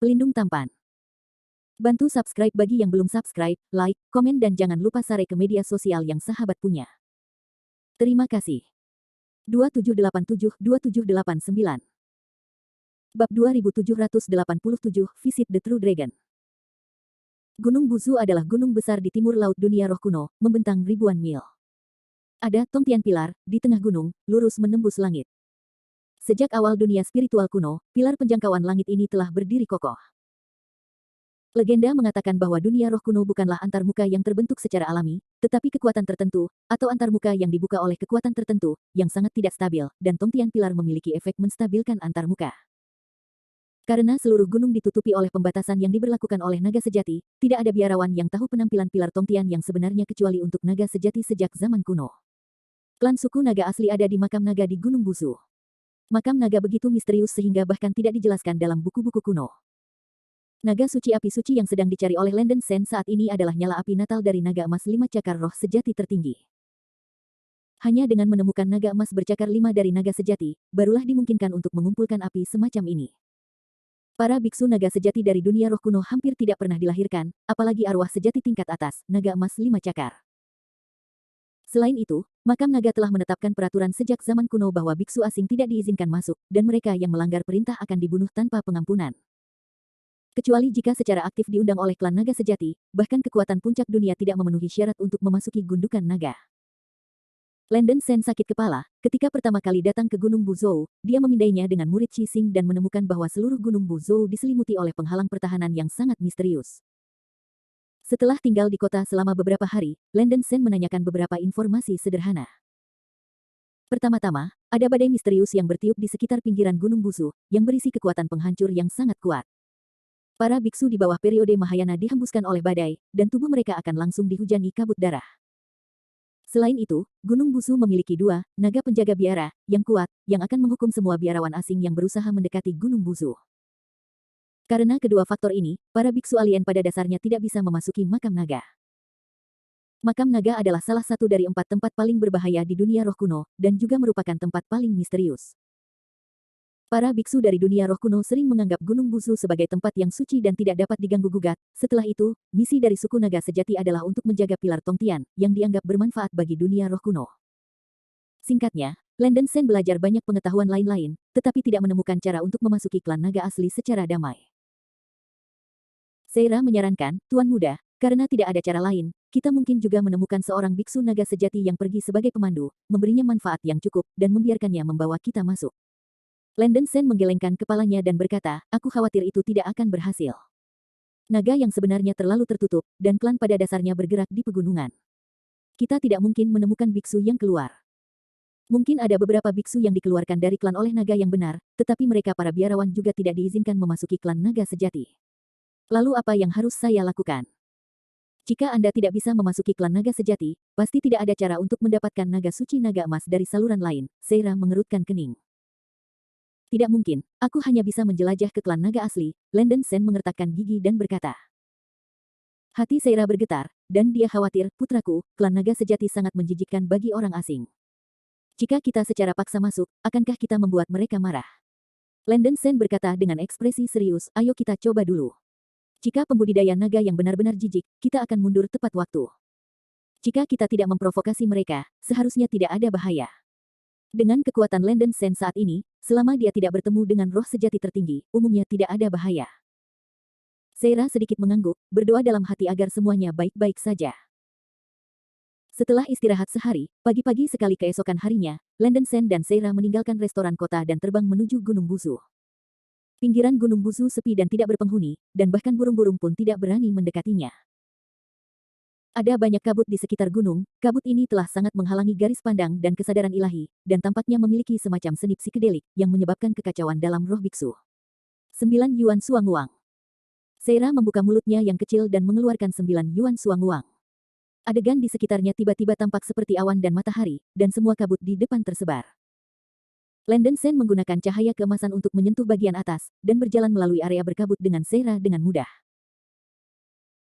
Pelindung tampan. Bantu subscribe bagi yang belum subscribe, like, komen dan jangan lupa share ke media sosial yang sahabat punya. Terima kasih. 2787-2789 Bab 2787, Visit the True Dragon. Gunung Buzu adalah gunung besar di timur laut dunia roh kuno, membentang ribuan mil. Ada tongtian pilar di tengah gunung, lurus menembus langit. Sejak awal dunia spiritual kuno, pilar penjangkauan langit ini telah berdiri kokoh. Legenda mengatakan bahwa dunia roh kuno bukanlah antarmuka yang terbentuk secara alami, tetapi kekuatan tertentu, atau antarmuka yang dibuka oleh kekuatan tertentu, yang sangat tidak stabil, dan tongtian pilar memiliki efek menstabilkan antarmuka. Karena seluruh gunung ditutupi oleh pembatasan yang diberlakukan oleh naga sejati, tidak ada biarawan yang tahu penampilan pilar tongtian yang sebenarnya kecuali untuk naga sejati sejak zaman kuno. Klan suku naga asli ada di makam naga di Gunung Buzu. Makam naga begitu misterius sehingga bahkan tidak dijelaskan dalam buku-buku kuno. Naga suci api suci yang sedang dicari oleh Landen Sen saat ini adalah nyala api natal dari naga emas 5 cakar roh sejati tertinggi. Hanya dengan menemukan naga emas bercakar 5 dari naga sejati, barulah dimungkinkan untuk mengumpulkan api semacam ini. Para biksu naga sejati dari dunia roh kuno hampir tidak pernah dilahirkan, apalagi arwah sejati tingkat atas, naga emas 5 cakar. Selain itu, makam naga telah menetapkan peraturan sejak zaman kuno bahwa biksu asing tidak diizinkan masuk, dan mereka yang melanggar perintah akan dibunuh tanpa pengampunan. Kecuali jika secara aktif diundang oleh klan naga sejati, bahkan kekuatan puncak dunia tidak memenuhi syarat untuk memasuki gundukan naga. Landen Sen sakit kepala, ketika pertama kali datang ke Gunung Buzhou, dia memindainya dengan murid Qi Xing dan menemukan bahwa seluruh Gunung Buzhou diselimuti oleh penghalang pertahanan yang sangat misterius. Setelah tinggal di kota selama beberapa hari, Landen Sen menanyakan beberapa informasi sederhana. Pertama-tama, ada badai misterius yang bertiup di sekitar pinggiran Gunung Buzu, yang berisi kekuatan penghancur yang sangat kuat. Para biksu di bawah periode Mahayana dihembuskan oleh badai, dan tubuh mereka akan langsung dihujani kabut darah. Selain itu, Gunung Buzu memiliki 2 naga penjaga biara yang kuat, yang akan menghukum semua biarawan asing yang berusaha mendekati Gunung Buzu. Karena kedua faktor ini, para biksu alien pada dasarnya tidak bisa memasuki makam naga. Makam naga adalah salah satu dari 4 tempat paling berbahaya di dunia roh kuno, dan juga merupakan tempat paling misterius. Para biksu dari dunia roh kuno sering menganggap Gunung Buzu sebagai tempat yang suci dan tidak dapat diganggu-gugat. Setelah itu, misi dari suku naga sejati adalah untuk menjaga pilar tongtian, yang dianggap bermanfaat bagi dunia roh kuno. Singkatnya, Landen Sen belajar banyak pengetahuan lain-lain, tetapi tidak menemukan cara untuk memasuki klan naga asli secara damai. Seira menyarankan, Tuan Muda, karena tidak ada cara lain, kita mungkin juga menemukan seorang biksu naga sejati yang pergi sebagai pemandu, memberinya manfaat yang cukup, dan membiarkannya membawa kita masuk. Landen Sen menggelengkan kepalanya dan berkata, aku khawatir itu tidak akan berhasil. Naga yang sebenarnya terlalu tertutup, dan klan pada dasarnya bergerak di pegunungan. Kita tidak mungkin menemukan biksu yang keluar. Mungkin ada beberapa biksu yang dikeluarkan dari klan oleh naga yang benar, tetapi mereka para biarawan juga tidak diizinkan memasuki klan naga sejati. Lalu apa yang harus saya lakukan? Jika Anda tidak bisa memasuki klan naga sejati, pasti tidak ada cara untuk mendapatkan naga suci naga emas dari saluran lain, Seira mengerutkan kening. Tidak mungkin, aku hanya bisa menjelajah ke klan naga asli, Landen Sen mengertakkan gigi dan berkata. Hati Seira bergetar, dan dia khawatir, putraku, klan naga sejati sangat menjijikkan bagi orang asing. Jika kita secara paksa masuk, akankah kita membuat mereka marah? Landen Sen berkata dengan ekspresi serius, ayo kita coba dulu. Jika pembudidaya naga yang benar-benar jijik, kita akan mundur tepat waktu. Jika kita tidak memprovokasi mereka, seharusnya tidak ada bahaya. Dengan kekuatan Landen Sen saat ini, selama dia tidak bertemu dengan roh sejati tertinggi, umumnya tidak ada bahaya. Seira sedikit mengangguk, berdoa dalam hati agar semuanya baik-baik saja. Setelah istirahat sehari, pagi-pagi sekali keesokan harinya, Landen Sen dan Seira meninggalkan restoran kota dan terbang menuju Gunung Buzu. Pinggiran Gunung Buzu sepi dan tidak berpenghuni, dan bahkan burung-burung pun tidak berani mendekatinya. Ada banyak kabut di sekitar gunung, kabut ini telah sangat menghalangi garis pandang dan kesadaran ilahi, dan tampaknya memiliki semacam senip psikedelik, yang menyebabkan kekacauan dalam roh biksu. 9 Yuan Suanguang. Seira membuka mulutnya yang kecil dan mengeluarkan 9 Yuan Suanguang. Adegan di sekitarnya tiba-tiba tampak seperti awan dan matahari, dan semua kabut di depan tersebar. Landen Sen menggunakan cahaya keemasan untuk menyentuh bagian atas, dan berjalan melalui area berkabut dengan Seira dengan mudah.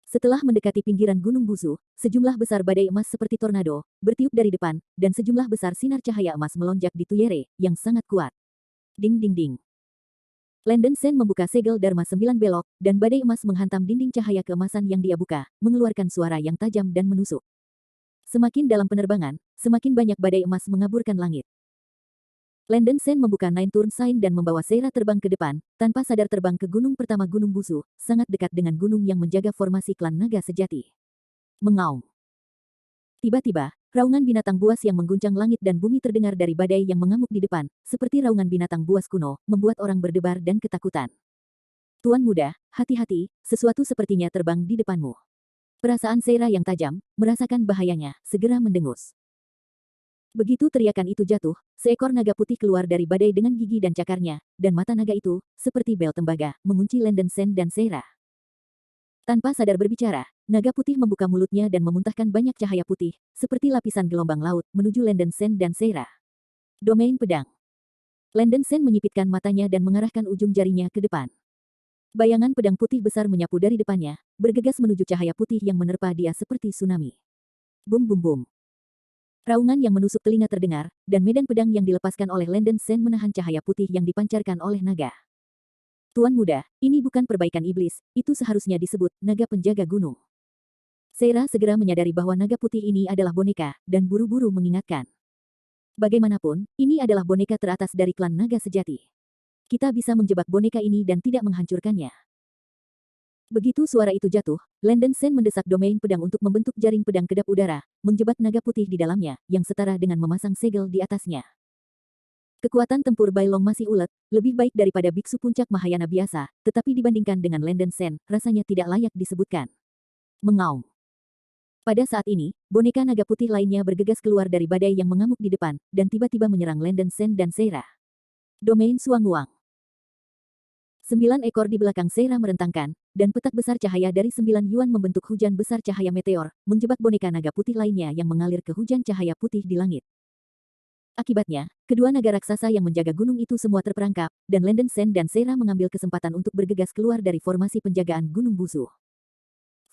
Setelah mendekati pinggiran Gunung Buzu, sejumlah besar badai emas seperti tornado, bertiup dari depan, dan sejumlah besar sinar cahaya emas melonjak di Tuyere, yang sangat kuat. Ding ding ding. Landen Sen membuka segel Dharma 9 belok, dan badai emas menghantam dinding cahaya keemasan yang dia buka, mengeluarkan suara yang tajam dan menusuk. Semakin dalam penerbangan, semakin banyak badai emas mengaburkan langit. Landen Sen membuka Nine Turn Sign dan membawa Seira terbang ke depan, tanpa sadar terbang ke gunung pertama Gunung Busu, sangat dekat dengan gunung yang menjaga formasi klan naga sejati. Mengaum. Tiba-tiba, raungan binatang buas yang mengguncang langit dan bumi terdengar dari badai yang mengamuk di depan, seperti raungan binatang buas kuno, membuat orang berdebar dan ketakutan. Tuan muda, hati-hati, sesuatu sepertinya terbang di depanmu. Perasaan Seira yang tajam, merasakan bahayanya, segera mendengus. Begitu teriakan itu jatuh, seekor naga putih keluar dari badai dengan gigi dan cakarnya, dan mata naga itu, seperti bel tembaga, mengunci Landen Sen dan Seira. Tanpa sadar berbicara, naga putih membuka mulutnya dan memuntahkan banyak cahaya putih, seperti lapisan gelombang laut, menuju Landen Sen dan Seira. Domain pedang. Landen Sen menyipitkan matanya dan mengarahkan ujung jarinya ke depan. Bayangan pedang putih besar menyapu dari depannya, bergegas menuju cahaya putih yang menerpa dia seperti tsunami. Bum bum bum. Raungan yang menusuk telinga terdengar, dan medan pedang yang dilepaskan oleh Landen Sen menahan cahaya putih yang dipancarkan oleh naga. Tuan muda, ini bukan perbaikan iblis, itu seharusnya disebut naga penjaga gunung. Seira segera menyadari bahwa naga putih ini adalah boneka, dan buru-buru mengingatkan. Bagaimanapun, ini adalah boneka teratas dari klan naga sejati. Kita bisa menjebak boneka ini dan tidak menghancurkannya. Begitu suara itu jatuh, Landen Sen mendesak domain pedang untuk membentuk jaring pedang kedap udara, menjebak naga putih di dalamnya, yang setara dengan memasang segel di atasnya. Kekuatan tempur Bailong masih ulet, lebih baik daripada biksu puncak Mahayana biasa, tetapi dibandingkan dengan Landen Sen, rasanya tidak layak disebutkan. Mengaum. Pada saat ini, boneka naga putih lainnya bergegas keluar dari badai yang mengamuk di depan, dan tiba-tiba menyerang Landen Sen dan Seira. Domain Suanguang. 9 ekor di belakang Seira merentangkan, dan petak besar cahaya dari 9 yuan membentuk hujan besar cahaya meteor, menjebak boneka naga putih lainnya yang mengalir ke hujan cahaya putih di langit. Akibatnya, kedua naga raksasa yang menjaga gunung itu semua terperangkap, dan Landen Sen dan Seira mengambil kesempatan untuk bergegas keluar dari formasi penjagaan Gunung Busu.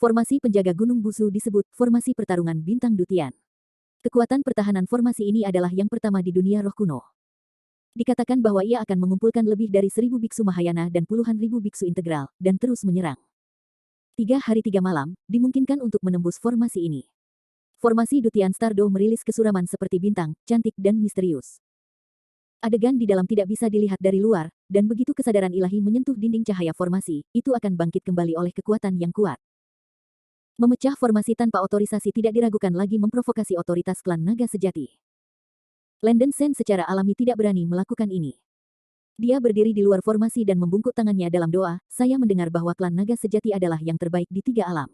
Formasi penjaga Gunung Busu disebut formasi pertarungan bintang dutian. Kekuatan pertahanan formasi ini adalah yang pertama di dunia roh kuno. Dikatakan bahwa ia akan mengumpulkan lebih dari 1000 biksu Mahayana dan puluhan ribu biksu integral, dan terus menyerang. 3 hari 3 malam, dimungkinkan untuk menembus formasi ini. Formasi Dutian Stardo merilis kesuraman seperti bintang, cantik dan misterius. Adegan di dalam tidak bisa dilihat dari luar, dan begitu kesadaran ilahi menyentuh dinding cahaya formasi, itu akan bangkit kembali oleh kekuatan yang kuat. Memecah formasi tanpa otorisasi tidak diragukan lagi memprovokasi otoritas klan naga sejati. Landen Sen secara alami tidak berani melakukan ini. Dia berdiri di luar formasi dan membungkuk tangannya dalam doa, saya mendengar bahwa klan naga sejati adalah yang terbaik di 3 alam.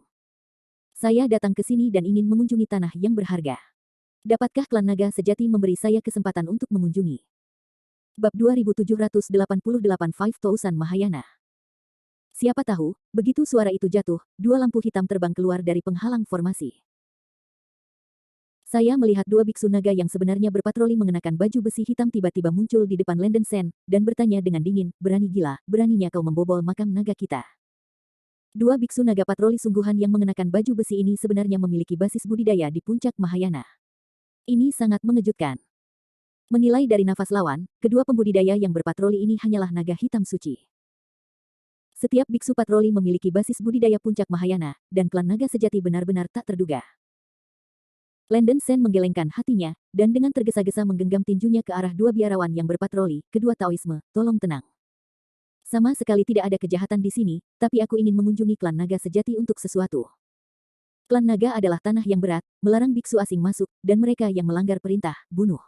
Saya datang ke sini dan ingin mengunjungi tanah yang berharga. Dapatkah klan naga sejati memberi saya kesempatan untuk mengunjungi? Bab 2788 5000 Mahayana. Siapa tahu, begitu suara itu jatuh, 2 lampu hitam terbang keluar dari penghalang formasi. Saya melihat 2 biksu naga yang sebenarnya berpatroli mengenakan baju besi hitam tiba-tiba muncul di depan Landen Sen, dan bertanya dengan dingin, berani gila, beraninya kau membobol makam naga kita. 2 biksu naga patroli sungguhan yang mengenakan baju besi ini sebenarnya memiliki basis budidaya di puncak Mahayana. Ini sangat mengejutkan. Menilai dari nafas lawan, kedua pembudidaya yang berpatroli ini hanyalah naga hitam suci. Setiap biksu patroli memiliki basis budidaya puncak Mahayana, dan klan naga sejati benar-benar tak terduga. Landen Sen menggelengkan hatinya, dan dengan tergesa-gesa menggenggam tinjunya ke arah 2 biarawan yang berpatroli, kedua Taoisme, tolong tenang. Sama sekali tidak ada kejahatan di sini, tapi aku ingin mengunjungi klan naga sejati untuk sesuatu. Klan naga adalah tanah yang berat, melarang biksu asing masuk, dan mereka yang melanggar perintah, bunuh.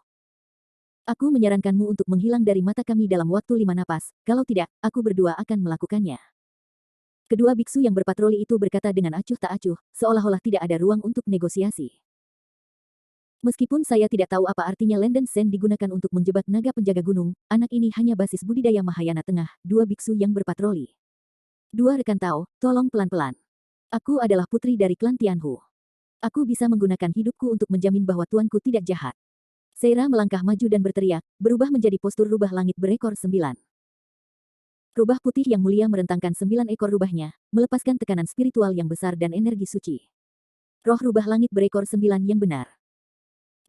Aku menyarankanmu untuk menghilang dari mata kami dalam waktu 5 napas, kalau tidak, aku berdua akan melakukannya. Kedua biksu yang berpatroli itu berkata dengan acuh tak acuh, seolah-olah tidak ada ruang untuk negosiasi. Meskipun saya tidak tahu apa artinya Landen Sen digunakan untuk menjebak naga penjaga gunung, anak ini hanya basis budidaya Mahayana Tengah, 2 biksu yang berpatroli. 2 rekan Tao, tolong pelan-pelan. Aku adalah putri dari klan Tianhu. Aku bisa menggunakan hidupku untuk menjamin bahwa tuanku tidak jahat. Seira melangkah maju dan berteriak, berubah menjadi postur rubah langit berekor 9. Rubah putih yang mulia merentangkan 9 ekor rubahnya, melepaskan tekanan spiritual yang besar dan energi suci. Roh rubah langit berekor 9 yang benar.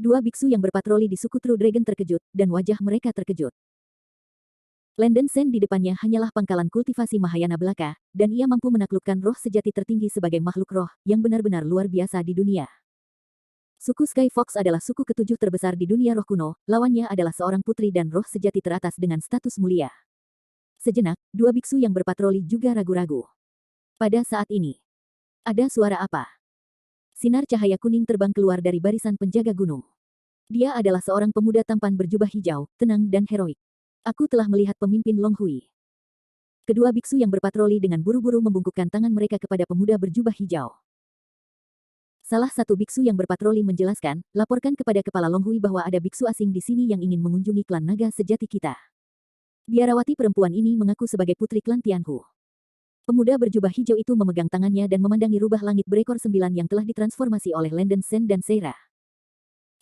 2 biksu yang berpatroli di suku True Dragon terkejut, dan wajah mereka terkejut. Lenden Sen di depannya hanyalah pangkalan kultivasi Mahayana belaka, dan ia mampu menaklukkan roh sejati tertinggi sebagai makhluk roh, yang benar-benar luar biasa di dunia. Suku Sky Fox adalah suku ketujuh terbesar di dunia roh kuno, lawannya adalah seorang putri dan roh sejati teratas dengan status mulia. Sejenak, dua biksu yang berpatroli juga ragu-ragu. Pada saat ini, ada suara apa? Sinar cahaya kuning terbang keluar dari barisan penjaga gunung. Dia adalah seorang pemuda tampan berjubah hijau, tenang dan heroik. Aku telah melihat pemimpin Long Hui. Kedua biksu yang berpatroli dengan buru-buru membungkukkan tangan mereka kepada pemuda berjubah hijau. Salah satu biksu yang berpatroli menjelaskan, laporkan kepada kepala Long Hui bahwa ada biksu asing di sini yang ingin mengunjungi klan naga sejati kita. Biarawati perempuan ini mengaku sebagai putri klan Tianhu. Pemuda berjubah hijau itu memegang tangannya dan memandangi rubah langit berekor 9 yang telah ditransformasi oleh Lenden Sen dan Seira.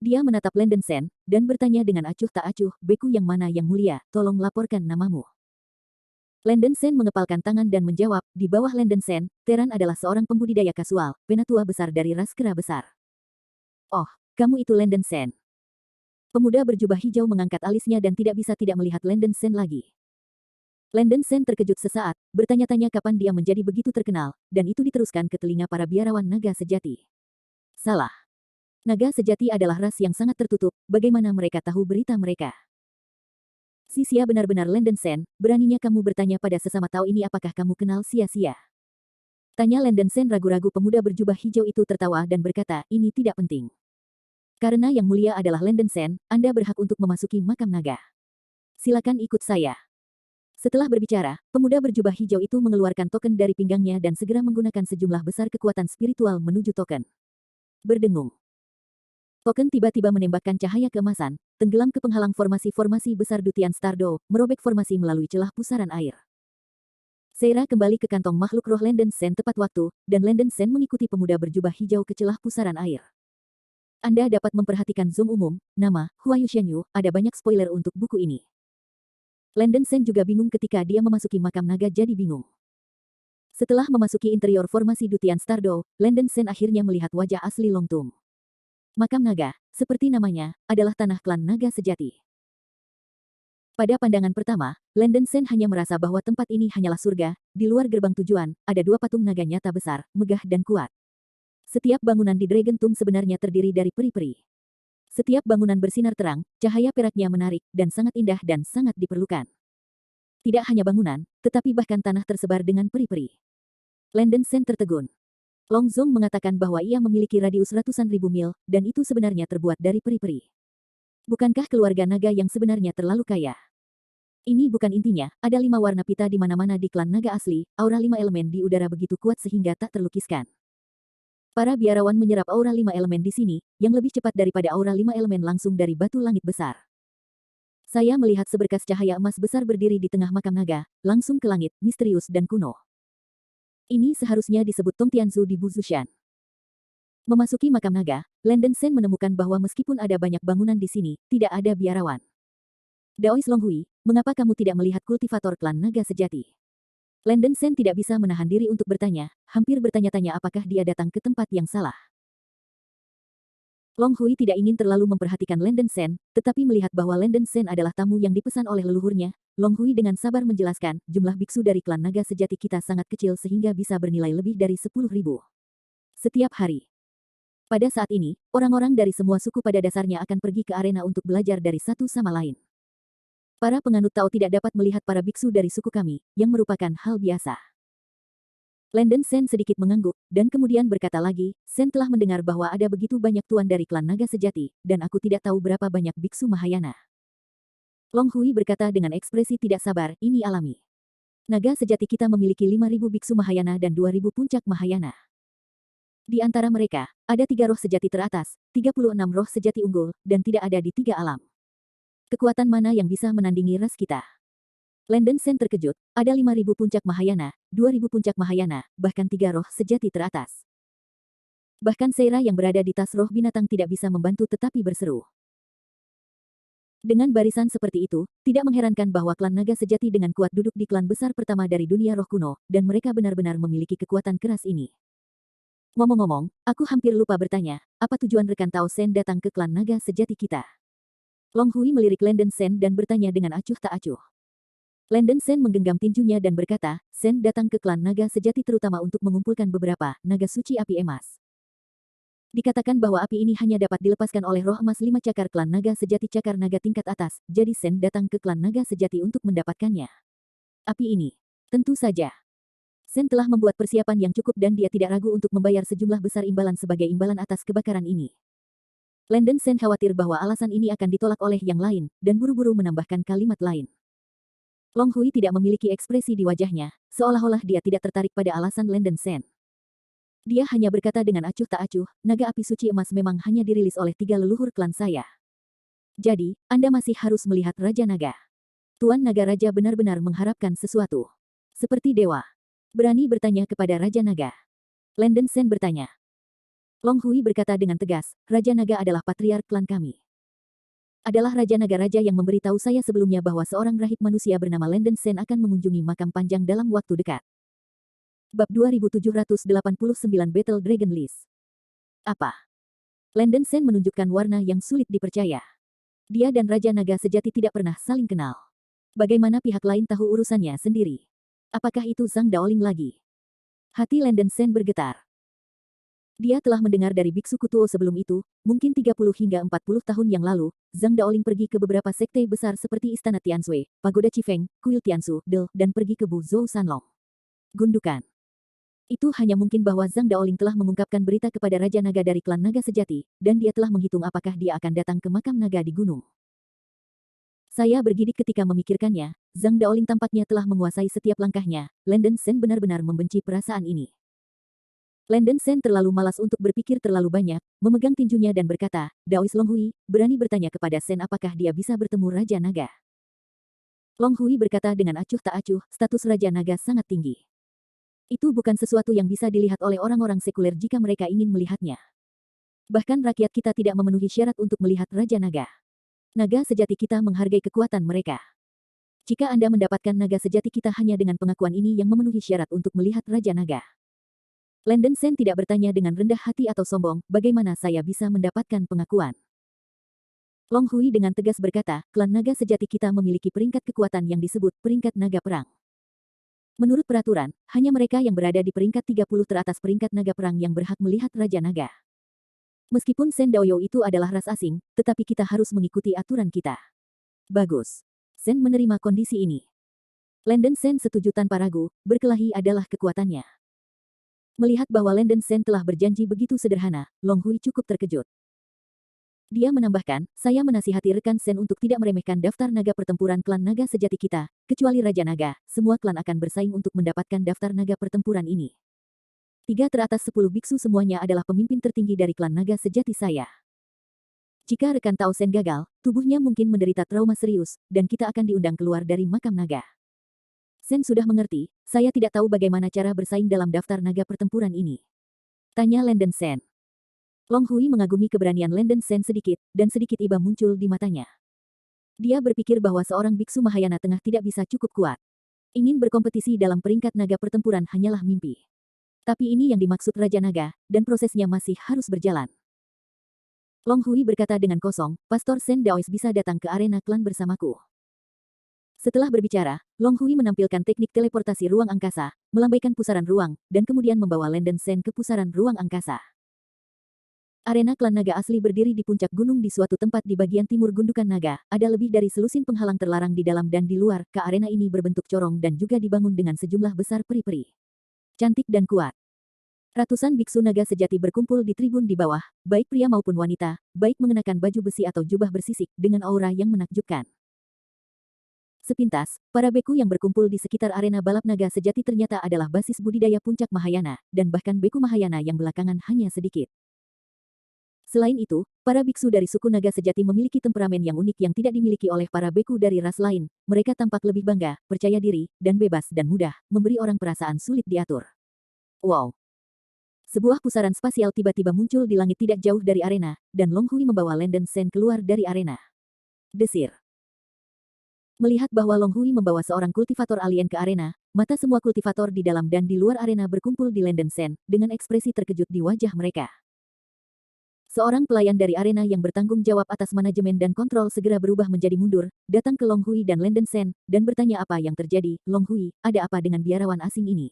Dia menatap Lenden Sen, dan bertanya dengan acuh tak acuh, beku yang mana yang mulia, tolong laporkan namamu. Lenden Sen mengepalkan tangan dan menjawab, di bawah Lenden Sen, Teran adalah seorang pembudidaya kasual, penatua besar dari ras kera besar. Oh, kamu itu Lenden Sen. Pemuda berjubah hijau mengangkat alisnya dan tidak bisa tidak melihat Lenden Sen lagi. Lenden Sen terkejut sesaat, bertanya-tanya kapan dia menjadi begitu terkenal, dan itu diteruskan ke telinga para biarawan naga sejati. Salah. Naga sejati adalah ras yang sangat tertutup, bagaimana mereka tahu berita mereka? Sia benar-benar Lenden Sen, beraninya kamu bertanya pada sesama tahu ini apakah kamu kenal Sia? Tanya Lenden Sen ragu-ragu. Pemuda berjubah hijau itu tertawa dan berkata, ini tidak penting. Karena yang mulia adalah Lenden Sen, Anda berhak untuk memasuki makam naga. Silakan ikut saya. Setelah berbicara, pemuda berjubah hijau itu mengeluarkan token dari pinggangnya dan segera menggunakan sejumlah besar kekuatan spiritual menuju token. Berdengung. Token tiba-tiba menembakkan cahaya keemasan, tenggelam ke penghalang formasi-formasi besar Dutian Stardo, merobek formasi melalui celah pusaran air. Seira kembali ke kantong makhluk roh Lenden Sen tepat waktu, dan Lenden Sen mengikuti pemuda berjubah hijau ke celah pusaran air. Anda dapat memperhatikan zoom umum, nama, Huayu Shenyu, ada banyak spoiler untuk buku ini. Lenden Sen juga bingung ketika dia memasuki makam naga jadi bingung. Setelah memasuki interior formasi Dutian Stardo, Lenden Sen akhirnya melihat wajah asli Long Tung. Makam naga, seperti namanya, adalah tanah klan naga sejati. Pada pandangan pertama, Lenden Sen hanya merasa bahwa tempat ini hanyalah surga. Di luar gerbang tujuan, ada dua patung naga nyata besar, megah dan kuat. Setiap bangunan di Dragon Tomb sebenarnya terdiri dari peri-peri. Setiap bangunan bersinar terang, cahaya peraknya menarik, dan sangat indah dan sangat diperlukan. Tidak hanya bangunan, tetapi bahkan tanah tersebar dengan peri-peri. Lenden Sen tertegun. Long Zong mengatakan bahwa ia memiliki radius ratusan ribu mil, dan itu sebenarnya terbuat dari peri-peri. Bukankah keluarga naga yang sebenarnya terlalu kaya? Ini bukan intinya, ada 5 warna pita di mana-mana di klan naga asli, aura 5 elemen di udara begitu kuat sehingga tak terlukiskan. Para biarawan menyerap aura 5 elemen di sini, yang lebih cepat daripada aura 5 elemen langsung dari batu langit besar. Saya melihat seberkas cahaya emas besar berdiri di tengah makam naga, langsung ke langit, misterius dan kuno. Ini seharusnya disebut Tong Tianzu di Buzushan. Memasuki makam naga, Lenden Sen menemukan bahwa meskipun ada banyak bangunan di sini, tidak ada biarawan. Daois Long Hui, mengapa kamu tidak melihat kultivator klan naga sejati? Lenden Sen tidak bisa menahan diri untuk bertanya, hampir bertanya-tanya apakah dia datang ke tempat yang salah. Long Hui tidak ingin terlalu memperhatikan Lenden Sen, tetapi melihat bahwa Lenden Sen adalah tamu yang dipesan oleh leluhurnya, Long Hui dengan sabar menjelaskan, jumlah biksu dari klan naga sejati kita sangat kecil sehingga bisa bernilai lebih dari 10.000. Setiap hari. Pada saat ini, orang-orang dari semua suku pada dasarnya akan pergi ke arena untuk belajar dari satu sama lain. Para penganut Tao tidak dapat melihat para biksu dari suku kami, yang merupakan hal biasa. Lenden Sen sedikit mengangguk, dan kemudian berkata lagi, Sen telah mendengar bahwa ada begitu banyak tuan dari klan naga sejati, dan aku tidak tahu berapa banyak biksu Mahayana. Long Hui berkata dengan ekspresi tidak sabar, ini alami. Naga sejati kita memiliki 5.000 biksu Mahayana dan 2.000 puncak Mahayana. Di antara mereka, ada 3 roh sejati teratas, 36 roh sejati unggul, dan tidak ada di 3 alam. Kekuatan mana yang bisa menandingi ras kita? Lenden Sen terkejut, ada 5.000 puncak Mahayana, 2.000 puncak Mahayana, bahkan 3 roh sejati teratas. Bahkan Seira yang berada di tas roh binatang tidak bisa membantu tetapi berseru. Dengan barisan seperti itu, tidak mengherankan bahwa klan naga sejati dengan kuat duduk di klan besar pertama dari dunia roh kuno, dan mereka benar-benar memiliki kekuatan keras ini. Ngomong-ngomong, aku hampir lupa bertanya, apa tujuan rekan Tao Sen datang ke klan naga sejati kita? Long Hui melirik Lenden Sen dan bertanya dengan acuh tak acuh. Landon Sen menggenggam tinjunya dan berkata, Sen datang ke klan naga sejati terutama untuk mengumpulkan beberapa naga suci api emas. Dikatakan bahwa api ini hanya dapat dilepaskan oleh roh emas 5 cakar klan naga sejati cakar naga tingkat atas, jadi Sen datang ke klan naga sejati untuk mendapatkannya. Api ini. Tentu saja. Sen telah membuat persiapan yang cukup dan dia tidak ragu untuk membayar sejumlah besar imbalan sebagai imbalan atas kebakaran ini. Landon Sen khawatir bahwa alasan ini akan ditolak oleh yang lain, dan buru-buru menambahkan kalimat lain. Long Hui tidak memiliki ekspresi di wajahnya, seolah-olah dia tidak tertarik pada alasan Landon Sen. Dia hanya berkata dengan acuh tak acuh, naga api suci emas memang hanya dirilis oleh 3 leluhur klan saya. Jadi, Anda masih harus melihat Raja Naga. Tuan Naga Raja benar-benar mengharapkan sesuatu. Seperti dewa. Berani bertanya kepada Raja Naga. Landon Sen bertanya. Long Hui berkata dengan tegas, Raja Naga adalah patriark klan kami. Adalah Raja Naga Raja yang memberitahu saya sebelumnya bahwa seorang rahib manusia bernama Landon Sen akan mengunjungi makam panjang dalam waktu dekat. Bab 2789 Battle Dragon List. Apa? Landon Sen menunjukkan warna yang sulit dipercaya. Dia dan Raja Naga sejati tidak pernah saling kenal. Bagaimana pihak lain tahu urusannya sendiri? Apakah itu Zhang Daoling lagi? Hati Landon Sen bergetar. Dia telah mendengar dari biksu Kutuo sebelum itu, mungkin 30 hingga 40 tahun yang lalu, Zhang Daoling pergi ke beberapa sekte besar seperti Istana Tianshui, Pagoda Chifeng, Kuil Tiansu, Del, dan pergi ke Bu Zhou Sanlong. Gundukan. Itu hanya mungkin bahwa Zhang Daoling telah mengungkapkan berita kepada Raja Naga dari klan Naga Sejati, dan dia telah menghitung apakah dia akan datang ke makam naga di gunung. Saya bergidik ketika memikirkannya, Zhang Daoling tampaknya telah menguasai setiap langkahnya. Landon Sen benar-benar membenci perasaan ini. Landon Sen terlalu malas untuk berpikir terlalu banyak, memegang tinjunya dan berkata, Daois Long Hui, berani bertanya kepada Sen apakah dia bisa bertemu Raja Naga. Long Hui berkata dengan acuh tak acuh, status Raja Naga sangat tinggi. Itu bukan sesuatu yang bisa dilihat oleh orang-orang sekuler jika mereka ingin melihatnya. Bahkan rakyat kita tidak memenuhi syarat untuk melihat Raja Naga. Naga sejati kita menghargai kekuatan mereka. Jika Anda mendapatkan naga sejati kita hanya dengan pengakuan ini yang memenuhi syarat untuk melihat Raja Naga. Landon Sen tidak bertanya dengan rendah hati atau sombong, bagaimana saya bisa mendapatkan pengakuan. Long Hui dengan tegas berkata, klan naga sejati kita memiliki peringkat kekuatan yang disebut peringkat naga perang. Menurut peraturan, hanya mereka yang berada di peringkat 30 teratas peringkat naga perang yang berhak melihat Raja Naga. Meskipun Sen Daoyo itu adalah ras asing, tetapi kita harus mengikuti aturan kita. Bagus. Sen menerima kondisi ini. Landon Sen setuju tanpa ragu, berkelahi adalah kekuatannya. Melihat bahwa Landon Sen telah berjanji begitu sederhana, Long Hui cukup terkejut. Dia menambahkan, saya menasihati rekan Sen untuk tidak meremehkan daftar naga pertempuran klan naga sejati kita, kecuali Raja Naga, semua klan akan bersaing untuk mendapatkan daftar naga pertempuran ini. 3 teratas 10 biksu semuanya adalah pemimpin tertinggi dari klan naga sejati saya. Jika rekan Tao Sen gagal, tubuhnya mungkin menderita trauma serius, dan kita akan diundang keluar dari makam naga. Sen sudah mengerti, saya tidak tahu bagaimana cara bersaing dalam daftar naga pertempuran ini. Tanya Landon Sen. Long Hui mengagumi keberanian Landon Sen sedikit, dan sedikit iba muncul di matanya. Dia berpikir bahwa seorang biksu Mahayana tengah tidak bisa cukup kuat. Ingin berkompetisi dalam peringkat naga pertempuran hanyalah mimpi. Tapi ini yang dimaksud Raja Naga, dan prosesnya masih harus berjalan. Long Hui berkata dengan kosong, Pastor Sen Daois bisa datang ke arena klan bersamaku. Setelah berbicara, Long Hui menampilkan teknik teleportasi ruang angkasa, melambaikan pusaran ruang, dan kemudian membawa Landon Sen ke pusaran ruang angkasa. Arena klan naga asli berdiri di puncak gunung di suatu tempat di bagian timur gundukan naga. Ada lebih dari selusin penghalang terlarang di dalam dan di luar. Ke arena ini berbentuk corong dan juga dibangun dengan sejumlah besar peri-peri. Cantik dan kuat. Ratusan biksu naga sejati berkumpul di tribun di bawah, baik pria maupun wanita, baik mengenakan baju besi atau jubah bersisik, dengan aura yang menakjubkan. Sepintas, para beku yang berkumpul di sekitar arena balap naga sejati ternyata adalah basis budidaya puncak Mahayana, dan bahkan beku Mahayana yang belakangan hanya sedikit. Selain itu, para biksu dari suku naga sejati memiliki temperamen yang unik yang tidak dimiliki oleh para beku dari ras lain. Mereka tampak lebih bangga, percaya diri, dan bebas dan mudah, memberi orang perasaan sulit diatur. Wow! Sebuah pusaran spasial tiba-tiba muncul di langit tidak jauh dari arena, dan Long Hui membawa Landon Sen keluar dari arena. Desir. Melihat bahwa Long Hui membawa seorang kultivator alien ke arena, mata semua kultivator di dalam dan di luar arena berkumpul di Landon Sen, dengan ekspresi terkejut di wajah mereka. Seorang pelayan dari arena yang bertanggung jawab atas manajemen dan kontrol segera berubah menjadi mundur, datang ke Long Hui dan Lenden Sen, dan bertanya apa yang terjadi. Long Hui, ada apa dengan biarawan asing ini?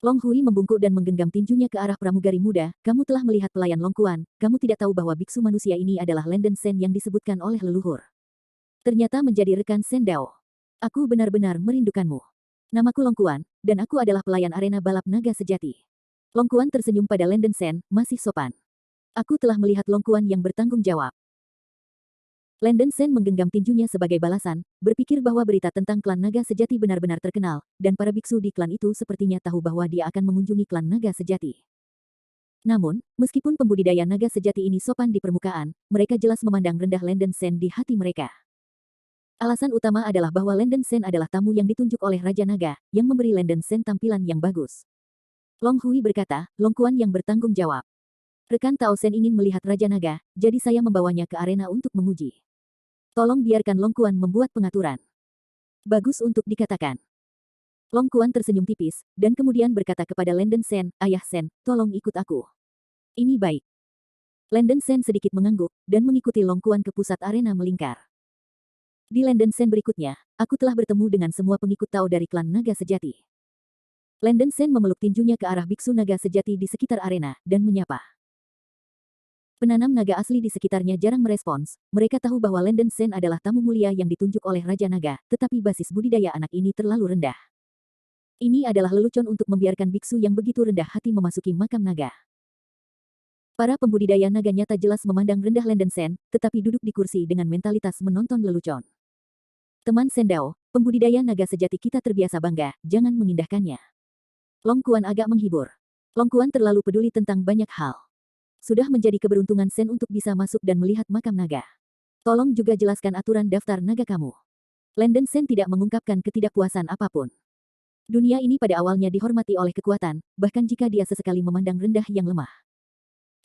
Long Hui membungkuk dan menggenggam tinjunya ke arah pramugari muda. Kamu telah melihat pelayan Long Kuan, kamu tidak tahu bahwa biksu manusia ini adalah Lenden Sen yang disebutkan oleh leluhur. Ternyata menjadi rekan Sen Dao. Aku benar-benar merindukanmu. Namaku Long Kuan, dan aku adalah pelayan arena balap naga sejati. Long Kuan tersenyum pada Lenden Sen, masih sopan. Aku telah melihat Long Kuan yang bertanggung jawab. Lenden Sen menggenggam tinjunya sebagai balasan, berpikir bahwa berita tentang klan naga sejati benar-benar terkenal, dan para biksu di klan itu sepertinya tahu bahwa dia akan mengunjungi klan naga sejati. Namun, meskipun pembudidaya naga sejati ini sopan di permukaan, mereka jelas memandang rendah Lenden Sen di hati mereka. Alasan utama adalah bahwa Lenden Sen adalah tamu yang ditunjuk oleh Raja Naga, yang memberi Lenden Sen tampilan yang bagus. Long Hui berkata, Long Kuan yang bertanggung jawab. Rekan Tao Sen ingin melihat Raja Naga, jadi saya membawanya ke arena untuk menguji. Tolong biarkan Long Kuan membuat pengaturan. Bagus untuk dikatakan. Long Kuan tersenyum tipis, dan kemudian berkata kepada Lenden Sen, Ayah Sen, tolong ikut aku. Ini baik. Lenden Sen sedikit mengangguk, dan mengikuti Long Kuan ke pusat arena melingkar. Di Lenden Sen berikutnya, aku telah bertemu dengan semua pengikut Tao dari klan naga sejati. Lenden Sen memeluk tinjunya ke arah biksu naga sejati di sekitar arena, dan menyapa. Penanam naga asli di sekitarnya jarang merespons, mereka tahu bahwa Lenden Sen adalah tamu mulia yang ditunjuk oleh Raja Naga, tetapi basis budidaya anak ini terlalu rendah. Ini adalah lelucon untuk membiarkan biksu yang begitu rendah hati memasuki makam naga. Para pembudidaya naga nyata jelas memandang rendah Lenden Sen, tetapi duduk di kursi dengan mentalitas menonton lelucon. Teman Sendao, pembudidaya naga sejati kita terbiasa bangga, jangan mengindahkannya. Long Kuan agak menghibur. Long Kuan terlalu peduli tentang banyak hal. Sudah menjadi keberuntungan Sen untuk bisa masuk dan melihat makam naga. Tolong juga jelaskan aturan daftar naga kamu. Lenden Sen tidak mengungkapkan ketidakpuasan apapun. Dunia ini pada awalnya dihormati oleh kekuatan, bahkan jika dia sesekali memandang rendah yang lemah.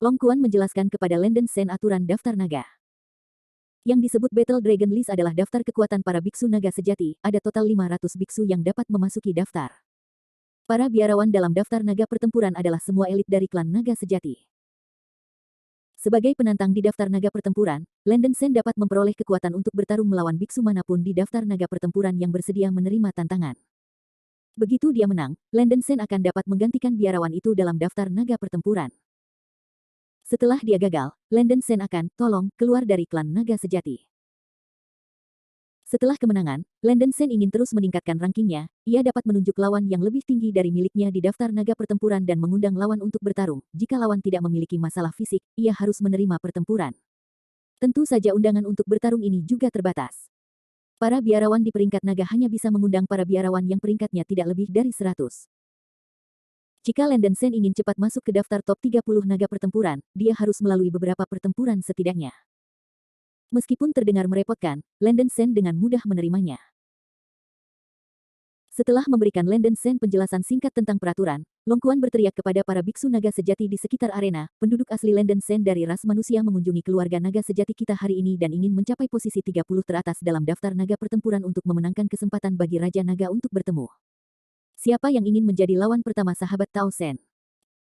Long Kuan menjelaskan kepada Lenden Sen aturan daftar naga. Yang disebut Battle Dragon List adalah daftar kekuatan para biksu naga sejati, ada total 500 biksu yang dapat memasuki daftar. Para biarawan dalam daftar naga pertempuran adalah semua elit dari klan naga sejati. Sebagai penantang di daftar naga pertempuran, Lenden Sen dapat memperoleh kekuatan untuk bertarung melawan biksu manapun di daftar naga pertempuran yang bersedia menerima tantangan. Begitu dia menang, Lenden Sen akan dapat menggantikan biarawan itu dalam daftar naga pertempuran. Setelah dia gagal, Lenden Sen akan, tolong, keluar dari klan naga sejati. Setelah kemenangan, Lenden Sen ingin terus meningkatkan rankingnya, ia dapat menunjuk lawan yang lebih tinggi dari miliknya di daftar naga pertempuran dan mengundang lawan untuk bertarung. Jika lawan tidak memiliki masalah fisik, ia harus menerima pertempuran. Tentu saja undangan untuk bertarung ini juga terbatas. Para biarawan di peringkat naga hanya bisa mengundang para biarawan yang peringkatnya tidak lebih dari 100. Jika Lenden Sen ingin cepat masuk ke daftar top 30 naga pertempuran, dia harus melalui beberapa pertempuran setidaknya. Meskipun terdengar merepotkan, Lenden Sen dengan mudah menerimanya. Setelah memberikan Lenden Sen penjelasan singkat tentang peraturan, Long Kuan berteriak kepada para biksu naga sejati di sekitar arena, penduduk asli Lenden Sen dari ras manusia mengunjungi keluarga naga sejati kita hari ini dan ingin mencapai posisi 30 teratas dalam daftar naga pertempuran untuk memenangkan kesempatan bagi Raja Naga untuk bertemu. Siapa yang ingin menjadi lawan pertama sahabat Tao Sen?